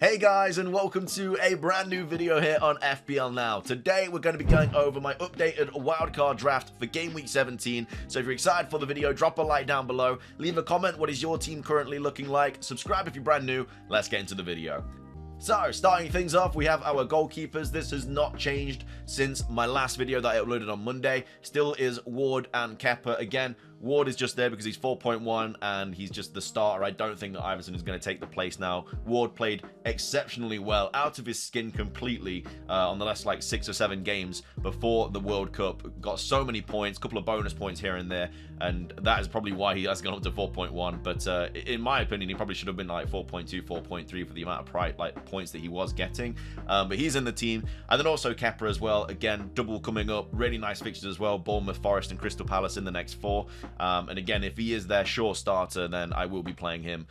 Hey guys, and welcome to a brand new video here on FPL Now. Today we're going to be going over my updated wildcard draft for Game Week 17. So if you're excited for the video, drop a like down below, leave a comment, what is your team currently looking like, subscribe if you're brand new. Let's get into the video. So, starting things off, we have our goalkeepers. This has not changed since my last video that I uploaded on Monday. Still is Ward and Kepa. Again, Ward is just there because he's 4.1 and he's just the starter. I don't think that Iverson is going to take the place now. Ward played exceptionally well, out of his skin completely on the last like 6 or 7 games before the World Cup. Got so many points, a couple of bonus points here and there, and that is probably why he has gone up to 4.1. But in my opinion, he probably should have been like 4.2, 4.3 for the amount of points that he was getting. But he's in the team. And then also Kepa as well. Again, double coming up. Really nice fixtures as well. Bournemouth, Forest and Crystal Palace in the next 4. And again, if he is their sure starter, then I will be playing him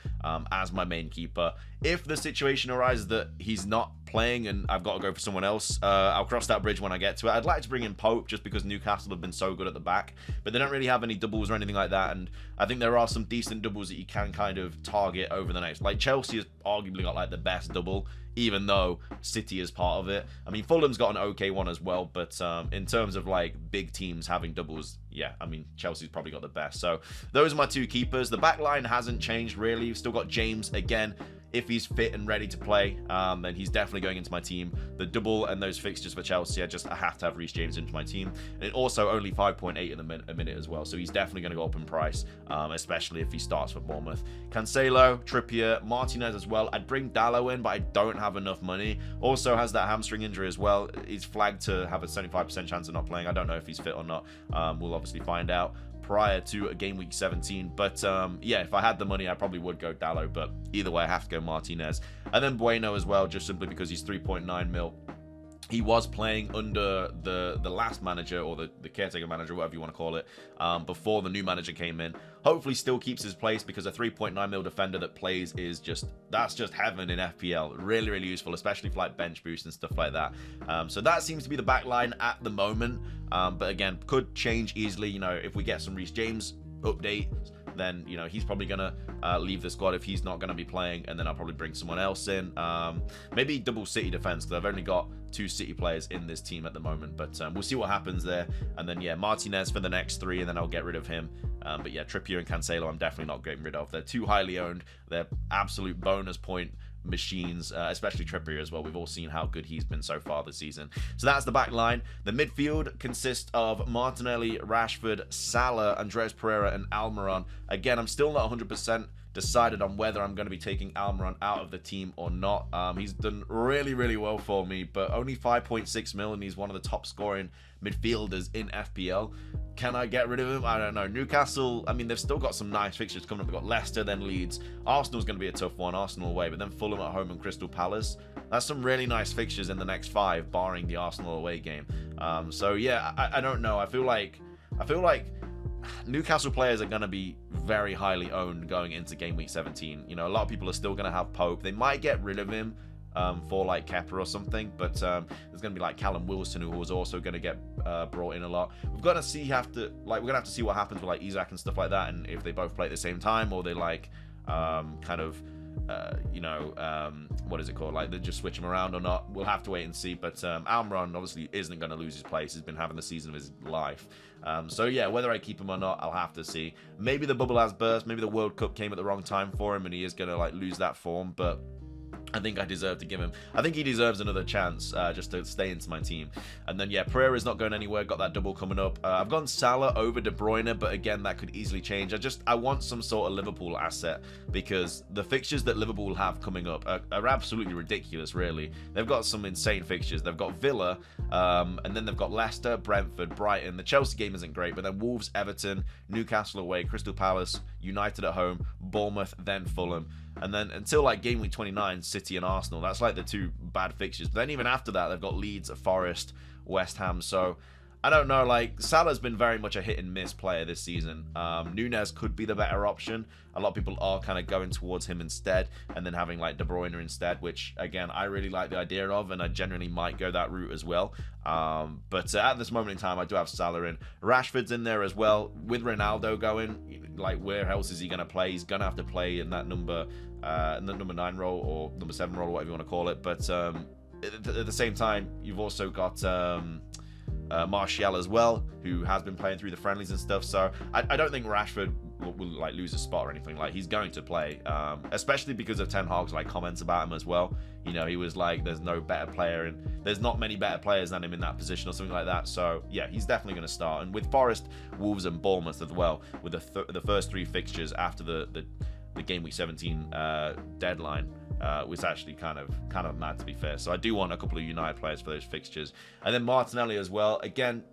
as my main keeper. If the situation arises that he's not playing and I've got to go for someone else, I'll cross that bridge when I get to it. I'd like to bring in Pope just because Newcastle have been so good at the back, but they don't really have any doubles or anything like that, and I think there are some decent doubles that you can kind of target over the next. Like Chelsea has arguably got like the best double, even though City is part of it. I mean, Fulham's got an okay one as well, but in terms of like big teams having doubles, yeah, I mean, Chelsea's probably got the best. So those are my 2 keepers. The back line hasn't changed really. We've still got James again. If he's fit and ready to play, then he's definitely going into my team. The double and those fixtures for Chelsea, I have to have Reece James into my team. And also only 5.8 in a minute as well, so he's definitely going to go up in price, especially if he starts for Bournemouth. Cancelo, Trippier, Martinez as well. I'd bring Dalot in, but I don't have enough money. Also has that hamstring injury as well. He's flagged to have a 75% chance of not playing. I don't know if he's fit or not. We'll obviously find out prior to Game Week 17, but yeah, if I had the money I probably would go Dalot, but either way I have to go Martinez. And then Bueno as well, just simply because he's 3.9 mil. He was playing under the last manager, or the caretaker manager, whatever you want to call it, before the new manager came in. Hopefully still keeps his place, because a 3.9 mil defender that plays is that's just heaven in FPL. Really, really useful, especially for like bench boost and stuff like that. So that seems to be the back line at the moment. But again, could change easily. You know, if we get some Reece James update, then you know he's probably gonna leave the squad if he's not gonna be playing, and then I'll probably bring someone else in. Maybe double City defense, because I've only got 2 City players in this team at the moment, but we'll see what happens there. And then yeah, Martinez for the next 3, and then I'll get rid of him. But yeah, Trippier and Cancelo I'm definitely not getting rid of. They're too highly owned. They're absolute bonus point machines, especially Trippier as well. We've all seen how good he's been so far this season. So that's the back line. The midfield consists of Martinelli, Rashford, Salah, Andreas Pereira and Almiron. Again, I'm still not 100% decided on whether I'm going to be taking Almiron out of the team or not. He's done really, really well for me, but only 5.6 mil, and he's one of the top scoring midfielders in FPL. Can I get rid of him? I don't know. Newcastle, I mean, they've still got some nice fixtures coming up. They've got Leicester, then Leeds. Arsenal's going to be a tough one, Arsenal away, but then Fulham at home and Crystal Palace. That's some really nice fixtures in the next 5, barring the Arsenal away game. So yeah, I don't know. I feel like Newcastle players are going to be very highly owned going into Game Week 17. You know, a lot of people are still going to have Pope. They might get rid of him for like Kepa or something, but there's going to be like Callum Wilson, who was also going to get brought in a lot. We've got to see, we're going to have to see what happens with like Isaac and stuff like that, and if they both play at the same time, or they like kind of what is it called, like they just switch him around or not. We'll have to wait and see. But Almiron obviously isn't going to lose his place. He's been having the season of his life. So yeah, whether I keep him or not, I'll have to see. Maybe the bubble has burst. Maybe the World Cup came at the wrong time for him and he is going to like lose that form, but I think I deserve to give him. I think he deserves another chance just to stay into my team. And then, yeah, Pereira's not going anywhere. Got that double coming up. I've gone Salah over De Bruyne, but again, that could easily change. I want some sort of Liverpool asset, because the fixtures that Liverpool have coming up are absolutely ridiculous, really. They've got some insane fixtures. They've got Villa, and then they've got Leicester, Brentford, Brighton. The Chelsea game isn't great, but then Wolves, Everton, Newcastle away, Crystal Palace, United at home, Bournemouth, then Fulham. And then until like Game Week 29, City and Arsenal. That's like the 2 bad fixtures. But then even after that, they've got Leeds, Forest, West Ham. So I don't know, like Salah's been very much a hit and miss player this season. Nunez could be the better option. A lot of people are kind of going towards him instead, and then having like De Bruyne instead, which again I really like the idea of, and I genuinely might go that route as well. But at this moment in time, I do have Salah in. Rashford's in there as well with Ronaldo going. Like, where else is he going to play? He's going to have to play in that number in the number 9 role or number 7 role, or whatever you want to call it. But at the same time, you've also got Martial as well, who has been playing through the friendlies and stuff. So I don't think Rashford will like lose a spot or anything. Like, he's going to play, especially because of Ten Hag's like comments about him as well. You know, he was like, there's no better player, and there's not many better players than him in that position or something like that. So yeah, he's definitely going to start. And with Forest, Wolves and Bournemouth as well, with the first 3 fixtures after the game week 17 deadline, was actually kind of mad, to be fair. So I do want a couple of United players for those fixtures. And then Martinelli as well. Again,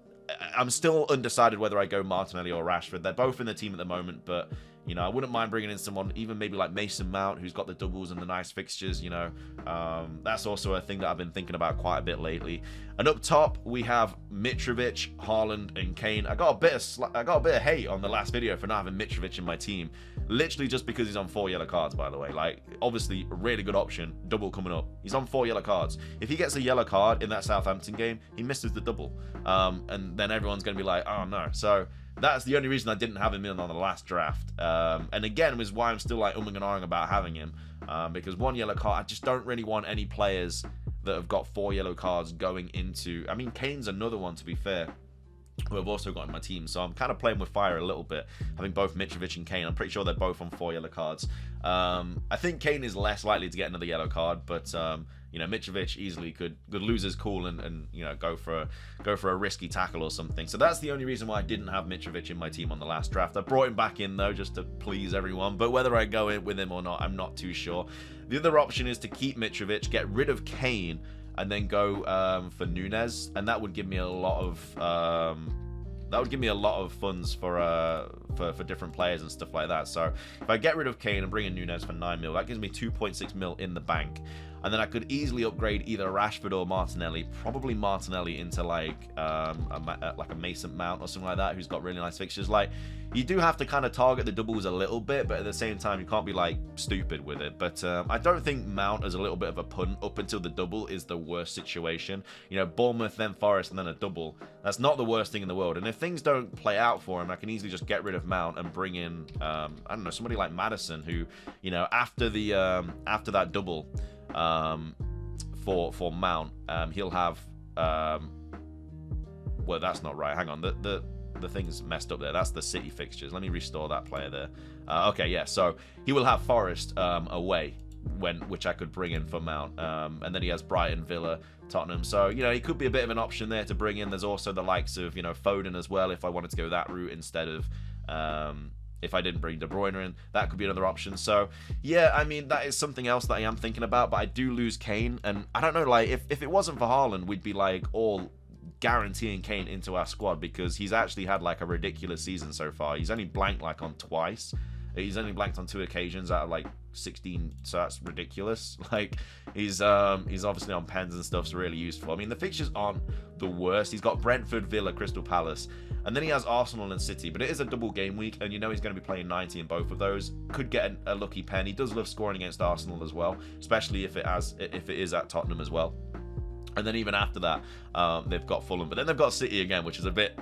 I'm still undecided whether I go Martinelli or Rashford. They're both in the team at the moment, but you know, I wouldn't mind bringing in someone, even maybe like Mason Mount, who's got the doubles and the nice fixtures. You know, that's also a thing that I've been thinking about quite a bit lately. And up top, we have Mitrovic, Haaland, and Kane. I got a bit of hate on the last video for not having Mitrovic in my team, literally just because he's on 4 yellow cards. By the way, like, obviously a really good option, double coming up. He's on 4 yellow cards. If he gets a yellow card in that Southampton game, he misses the double, and then everyone's going to be like, oh no. So that's the only reason I didn't have him in on the last draft. And again, was why I'm still like umming and ahhing about having him, because 1 yellow card, I just don't really want any players that have got 4 yellow cards going into. I mean, Kane's another one, to be fair, who I've also got in my team. So I'm kind of playing with fire a little bit, having both Mitrovic and Kane. I'm pretty sure they're both on 4 yellow cards. I think Kane is less likely to get another yellow card, but you know, Mitrovic easily could lose his cool and you know, go for a risky tackle or something. So that's the only reason why I didn't have Mitrovic in my team on the last draft. I brought him back in though, just to please everyone, but whether I go in with him or not, I'm not too sure. The other option is to keep Mitrovic, get rid of Kane, and then go for Nunez, and that would give me a lot of funds for different players and stuff like that. So if I get rid of Kane and bring in Nunez for 9 mil, that gives me 2.6 mil in the bank. And then I could easily upgrade either Rashford or Martinelli, probably Martinelli into like a Mason Mount or something like that, who's got really nice fixtures. Like, you do have to kind of target the doubles a little bit, but at the same time, you can't be like stupid with it. But I don't think Mount as a little bit of a punt up until the double is the worst situation. You know, Bournemouth, then Forest, and then a double. That's not the worst thing in the world. And if things don't play out for him, I can easily just get rid of Mount and bring in I don't know, somebody like Maddison, who, you know, after that double, for Mount, he'll have well, that's not right, hang on, the thing's messed up there. That's the City fixtures. Let me restore that player there. Okay, yeah, so he will have Forest away, which I could bring in for Mount, and then he has Brighton, Villa, Tottenham. So, you know, he could be a bit of an option there to bring in. There's also the likes of, you know, Foden as well, if I wanted to go that route instead of if I didn't bring De Bruyne in. That could be another option. So yeah, I mean, that is something else that I am thinking about. But I do lose Kane, and I don't know, like, if it wasn't for Haaland, we'd be like all guaranteeing Kane into our squad, because he's actually had like a ridiculous season so far. He's only blanked like on twice. He's only blanked on 2 occasions out of like 16, so that's ridiculous. Like, he's obviously on pens and stuff's really useful. I mean, the fixtures aren't the worst. He's got Brentford, Villa, Crystal Palace, and then he has Arsenal and City. But it is a double game week, and you know he's going to be playing 90 in both of those. Could get a lucky pen. He does love scoring against Arsenal as well, especially if it is at Tottenham as well. And then even after that, they've got Fulham, but then they've got City again, which is a bit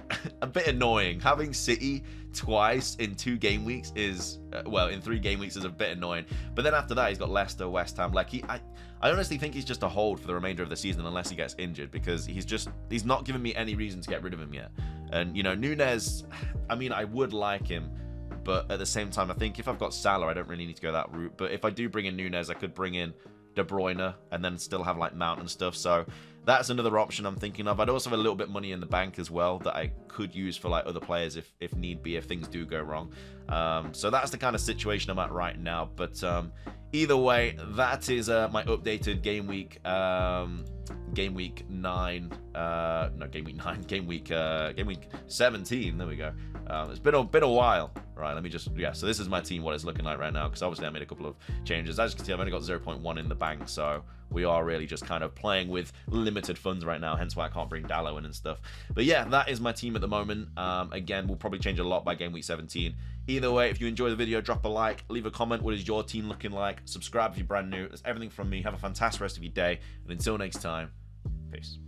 annoying. Having City twice in 2 game weeks is, well, in 3 game weeks is a bit annoying. But then after that, he's got Leicester, West Ham. Like, I honestly think he's just a hold for the remainder of the season unless he gets injured, because he's not giving me any reason to get rid of him yet. And, you know, Nunez, I mean, I would like him, but at the same time, I think if I've got Salah, I don't really need to go that route. But if I do bring in Nunez, I could bring in De Bruyne and then still have like Mount and stuff. So that's another option I'm thinking of. I'd also have a little bit of money in the bank as well that I could use for like other players if need be, if things do go wrong. So that's the kind of situation I'm at right now. But either way, that is my updated game week 17. There we go. It's been a while. Right, let me just, yeah, so this is my team, what it's looking like right now, because obviously I made a couple of changes. As you can see, I've only got 0.1 in the bank, so we are really just kind of playing with limited funds right now, hence why I can't bring Dallo in and stuff. But yeah, that is my team at the moment. Again, we'll probably change a lot by game week 17. Either way, if you enjoy the video, drop a like, leave a comment. What is your team looking like? Subscribe if you're brand new. That's everything from me. Have a fantastic rest of your day, and until next time, peace.